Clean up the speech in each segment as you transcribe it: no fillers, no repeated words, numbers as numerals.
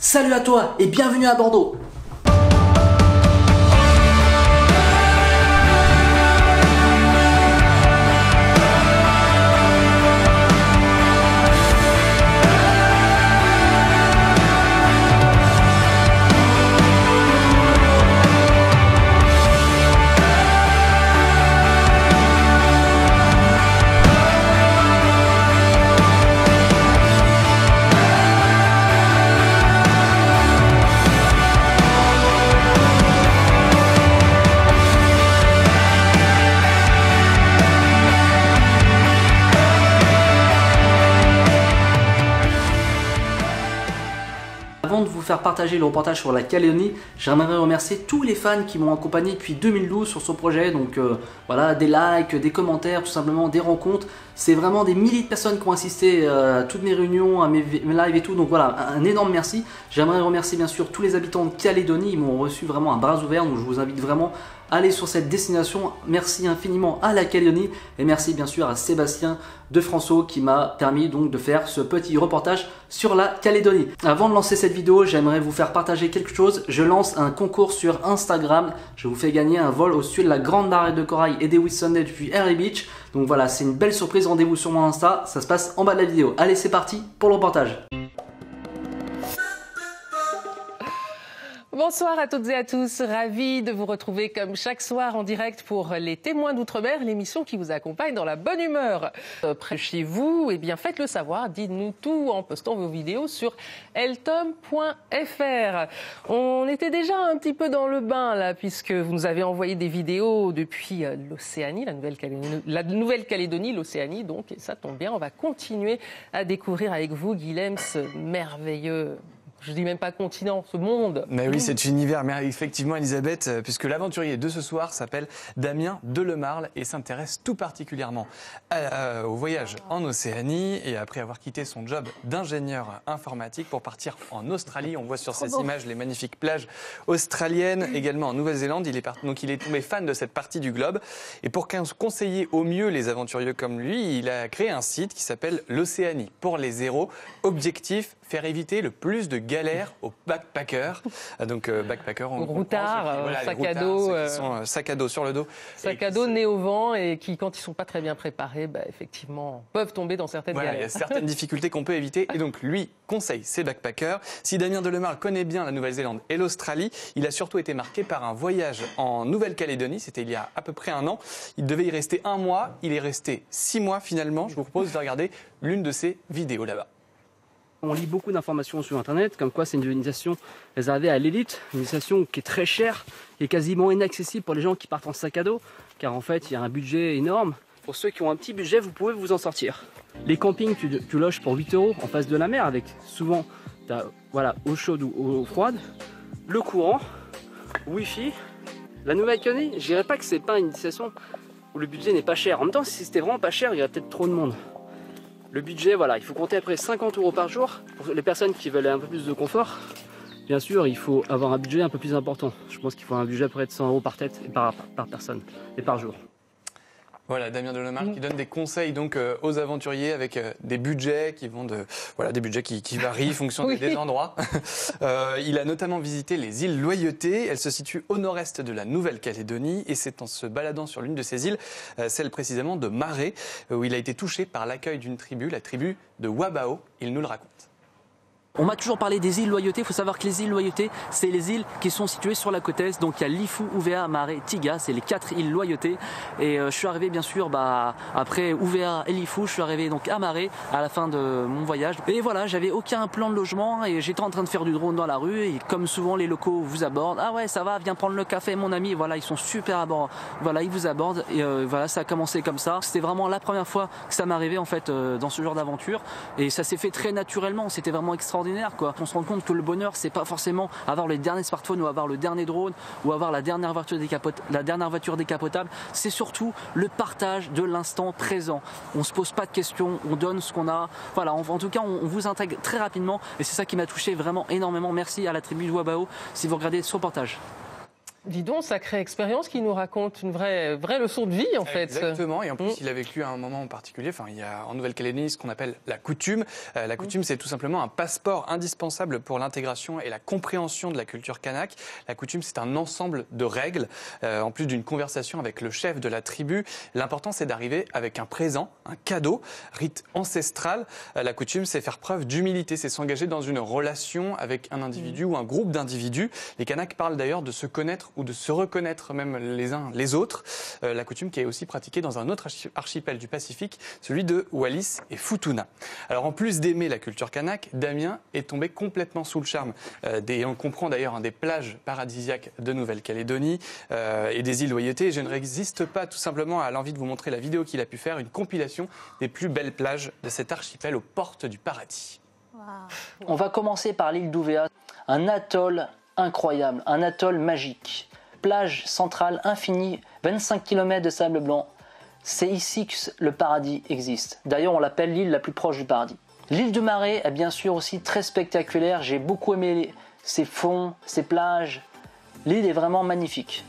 Salut à toi et bienvenue à Bordeaux. Avant de vous faire partager le reportage sur la Calédonie, j'aimerais remercier tous les fans qui m'ont accompagné depuis 2012 sur ce projet. Donc voilà, des likes, des commentaires, tout simplement des rencontres. C'est vraiment des milliers de personnes qui ont assisté à toutes mes réunions, à mes lives et tout. Donc voilà, un énorme merci. J'aimerais remercier bien sûr tous les habitants de Calédonie. Ils m'ont reçu vraiment à bras ouverts. Donc je vous invite vraiment à aller sur cette destination. Merci infiniment à la Calédonie et merci bien sûr à Sébastien de François qui m'a permis donc de faire ce petit reportage sur la Calédonie. Avant de lancer cette vidéo, j'aimerais vous faire partager quelque chose. Je lance un concours sur Instagram. Je vous fais gagner un vol au-dessus de la grande barrière de corail et des Whitsunday depuis Airy Beach. Donc voilà, c'est une belle surprise. Rendez-vous sur mon Insta. Ça se passe en bas de la vidéo. Allez, c'est parti pour le reportage. Bonsoir à toutes et à tous, ravi de vous retrouver comme chaque soir en direct pour les témoins d'outre-mer, l'émission qui vous accompagne dans la bonne humeur. Près de chez vous, eh bien faites-le savoir, dites-nous tout en postant vos vidéos sur eltom.fr. On était déjà un petit peu dans le bain là, puisque vous nous avez envoyé des vidéos depuis l'Océanie, la Nouvelle-Calédonie, l'Océanie donc, et ça tombe bien, on va continuer à découvrir avec vous, Guilhem, ce merveilleux... Je dis même pas continent, ce monde. Mais oui, cet univers. Mais effectivement, Elisabeth, puisque l'aventurier de ce soir s'appelle Damien Delemarle et s'intéresse tout particulièrement au voyage en Océanie. Et après avoir quitté son job d'ingénieur informatique pour partir en Australie, on voit sur ces images les magnifiques plages australiennes, également en Nouvelle-Zélande. Donc il est tombé fan de cette partie du globe. Et pour conseiller au mieux les aventuriers comme lui, il a créé un site qui s'appelle l'Océanie pour les zéros. Objectif, faire éviter le plus de galères aux backpackers. Donc backpackers, on routard, voilà, sac à dos, sac à dos sur le dos, sac à dos nez au vent et qui, quand ils sont pas très bien préparés, bah, effectivement, peuvent tomber dans certaines galères. Il y a certaines difficultés qu'on peut éviter. Et donc lui conseille ses backpackers. Si Damien Delemarle connaît bien la Nouvelle-Zélande et l'Australie, il a surtout été marqué par un voyage en Nouvelle-Calédonie. C'était il y a à peu près un an. Il devait y rester 1 mois. Il est resté 6 mois finalement. Je vous propose de regarder l'une de ses vidéos là-bas. On lit beaucoup d'informations sur internet, comme quoi c'est une organisation réservée à l'élite, une organisation qui est très chère et quasiment inaccessible pour les gens qui partent en sac à dos, car en fait il y a un budget énorme. Pour ceux qui ont un petit budget, vous pouvez vous en sortir. Les campings, tu loges pour 8 € en face de la mer, avec souvent voilà, eau chaude ou eau froide, le courant, Wi-Fi. La Nouvelle-Calédonie, je dirais pas que c'est pas une destination où le budget n'est pas cher. En même temps, si c'était vraiment pas cher, il y aurait peut-être trop de monde. Le budget, voilà, il faut compter après 50 € par jour. Pour les personnes qui veulent un peu plus de confort, bien sûr, il faut avoir un budget un peu plus important. Je pense qu'il faut un budget à près de 100 € par tête et par personne et par jour. Voilà, Damien Delemarle qui donne des conseils donc aux aventuriers avec des budgets qui vont des budgets qui varient en fonction des endroits. Il a notamment visité les îles Loyauté. Elles se situent au nord-est de la Nouvelle-Calédonie et c'est en se baladant sur l'une de ces îles, celle précisément de Maré, où il a été touché par l'accueil d'une tribu, la tribu de Wabao. Il nous le raconte. On m'a toujours parlé des îles Loyauté. Il faut savoir que les îles Loyauté, c'est les îles qui sont situées sur la côte est. Donc il y a Lifou, Ouvéa, Maré, Tiga. C'est les 4 îles Loyauté. Et je suis arrivé bien sûr après Ouvéa et Lifou, je suis arrivé donc à Maré à la fin de mon voyage. Et voilà, j'avais aucun plan de logement et j'étais en train de faire du drone dans la rue. Et comme souvent les locaux vous abordent, ah ouais ça va, viens prendre le café mon ami. Et voilà, ils sont super abordants. Voilà, ils vous abordent et voilà, ça a commencé comme ça. C'était vraiment la première fois que ça m'arrivait en fait dans ce genre d'aventure. Et ça s'est fait très naturellement. C'était vraiment extraordinaire. Quoi. On se rend compte que le bonheur, c'est pas forcément avoir les derniers smartphones ou avoir le dernier drone ou avoir la dernière voiture décapotable. C'est surtout le partage de l'instant présent. On se pose pas de questions, on donne ce qu'on a. Voilà, en tout cas, on vous intègre très rapidement et c'est ça qui m'a touché vraiment énormément. Merci à la tribu de Wabao si vous regardez ce reportage. Dis donc, sacrée expérience qui nous raconte une vraie leçon de vie, en fait. Exactement, et en plus, il a vécu à un moment en particulier. Enfin, il y a en Nouvelle-Calédonie ce qu'on appelle la coutume. La coutume, c'est tout simplement un passeport indispensable pour l'intégration et la compréhension de la culture kanak. La coutume, c'est un ensemble de règles, en plus d'une conversation avec le chef de la tribu. L'important, c'est d'arriver avec un présent, un cadeau, rite ancestral. La coutume, c'est faire preuve d'humilité, c'est s'engager dans une relation avec un individu ou un groupe d'individus. Les Kanaks parlent d'ailleurs de se connaître ou de se reconnaître même les uns les autres. La coutume qui est aussi pratiquée dans un autre archipel du Pacifique, celui de Wallis et Futuna. Alors en plus d'aimer la culture kanak, Damien est tombé complètement sous le charme. On comprend d'ailleurs des plages paradisiaques de Nouvelle-Calédonie et des îles Loyauté. Je ne résiste pas tout simplement à l'envie de vous montrer la vidéo qu'il a pu faire, une compilation des plus belles plages de cet archipel aux portes du paradis. Wow. On va commencer par l'île d'Uvea, un atoll incroyable, un atoll magique. Plage centrale infinie, 25 km de sable blanc. C'est ici que le paradis existe. D'ailleurs, on l'appelle l'île la plus proche du paradis. L'île de Marais est bien sûr aussi très spectaculaire. J'ai beaucoup aimé ses fonds, ses plages. L'île est vraiment magnifique.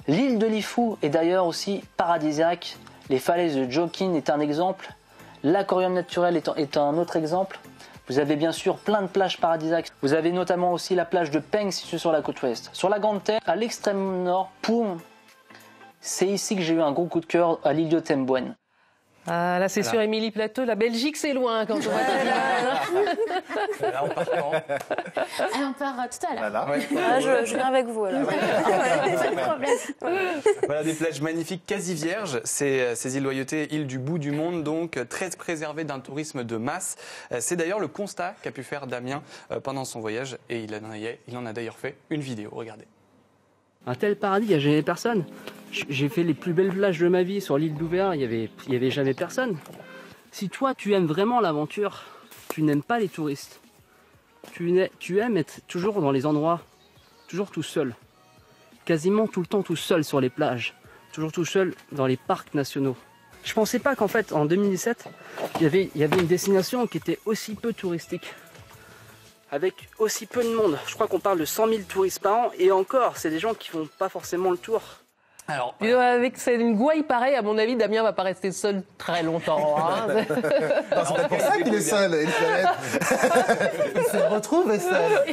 L'île de Lifou est d'ailleurs aussi paradisiaque. Les falaises de Jokin est un exemple. L'aquarium naturel est un autre exemple. Vous avez bien sûr plein de plages paradisiaques. Vous avez notamment aussi la plage de Peng située sur la côte ouest. Sur la Grande Terre, à l'extrême nord, Poum, c'est ici que j'ai eu un gros coup de cœur à l'île de Tembouenne. Ah, là, c'est sur Émilie Plateau. La Belgique, c'est loin quand on va Là, on part quand ? On part tout à l'heure. Voilà. Ouais. Ah, je viens avec vous alors. Pas de problème. Voilà des plages magnifiques, quasi vierges. Ces îles Loyauté, îles du bout du monde, donc très préservées d'un tourisme de masse. C'est d'ailleurs le constat qu'a pu faire Damien pendant son voyage et il en a d'ailleurs fait une vidéo. Regardez. Un tel paradis, il n'y a jamais personne. J'ai fait les plus belles plages de ma vie sur l'île d'Uvea, il y avait jamais personne. Si toi, tu aimes vraiment l'aventure, tu n'aimes pas les touristes. Tu aimes être toujours dans les endroits, toujours tout seul. Quasiment tout le temps tout seul sur les plages. Toujours tout seul dans les parcs nationaux. Je pensais pas qu'en fait, en 2017, il y avait une destination qui était aussi peu touristique. Avec aussi peu de monde. Je crois qu'on parle de 100 000 touristes par an. Et encore, c'est des gens qui font pas forcément le tour. Alors, avec une gouaille pareille, à mon avis, Damien va pas rester seul très longtemps. Hein. C'est peut-être pour ça qu'il est seul, Elisabeth. Il se retrouve seul.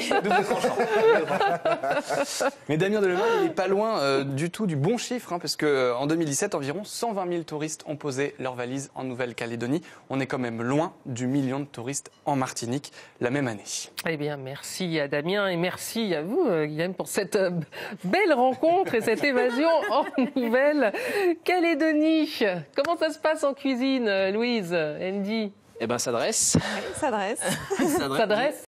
Mais Damien Delemarle, il n'est pas loin du tout du bon chiffre, hein, parce qu'en 2017, environ 120 000 touristes ont posé leurs valises en Nouvelle-Calédonie. On est quand même loin du million de touristes en Martinique la même année. Eh bien, merci à Damien et merci à vous, Guillaume, pour cette belle rencontre et cette évasion en Nouvelle-Calédonie. Comment ça se passe en cuisine, Louise, Andy? Eh ben, ça dresse. Ça dresse. Ça dresse.